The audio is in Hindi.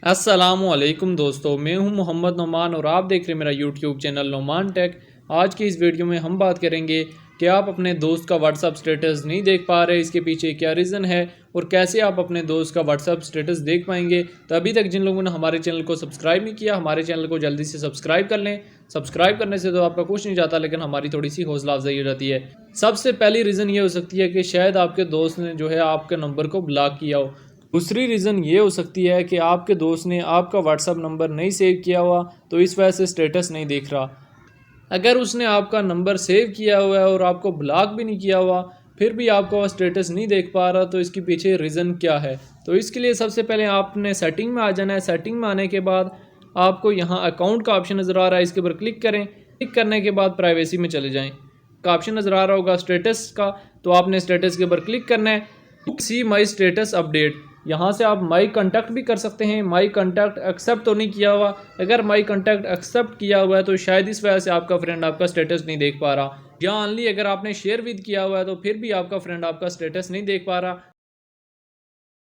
अस्सलामुअलैकुम दोस्तों, मैं हूं मोहम्मद नोमान और आप देख रहे हैं मेरा यूट्यूब चैनल नोमान टेक। आज की इस वीडियो में हम बात करेंगे कि आप अपने दोस्त का व्हाट्सअप स्टेटस नहीं देख पा रहे, इसके पीछे क्या रीज़न है और कैसे आप अपने दोस्त का व्हाट्सअप स्टेटस देख पाएंगे। तो अभी तक जिन लोगों ने हमारे चैनल को सब्सक्राइब नहीं किया, हमारे चैनल को जल्दी से सब्सक्राइब कर लें। सब्सक्राइब करने से तो आपका कुछ नहीं जाता, लेकिन हमारी थोड़ी सी हौसला अफजाई हो जाती है। सबसे पहली रीज़न ये हो सकती है कि शायद आपके दोस्त ने जो है आपके नंबर को ब्लॉक किया हो। दूसरी रीज़न ये हो सकती है कि आपके दोस्त ने आपका व्हाट्सअप नंबर नहीं सेव किया हुआ, तो इस वजह से स्टेटस नहीं देख रहा। अगर उसने आपका नंबर सेव किया हुआ है और आपको ब्लॉक भी नहीं किया हुआ, फिर भी आपका स्टेटस नहीं देख पा रहा, तो इसके पीछे रीज़न क्या है। तो इसके लिए सबसे पहले आपने सेटिंग में आ जाना है। सेटिंग में आने के बाद आपको यहाँ अकाउंट का ऑप्शन नज़र आ रहा है, इसके ऊपर क्लिक करें। क्लिक करने के बाद प्राइवेसी में चले जाएँ। का ऑप्शन नज़र आ रहा होगा स्टेटस का, तो आपने स्टेटस के ऊपर क्लिक करना है। सी माई स्टेटस अपडेट, यहाँ से आप माई कॉन्टैक्ट भी कर सकते हैं। माई कॉन्टैक्ट एक्सेप्ट तो नहीं किया हुआ, अगर माई कॉन्टैक्ट एक्सेप्ट किया हुआ है तो शायद इस वजह से आपका फ्रेंड आपका स्टेटस नहीं देख पा रहा। या ऑनली अगर आपने शेयर विद किया हुआ है तो फिर भी आपका फ्रेंड आपका स्टेटस नहीं देख पा रहा।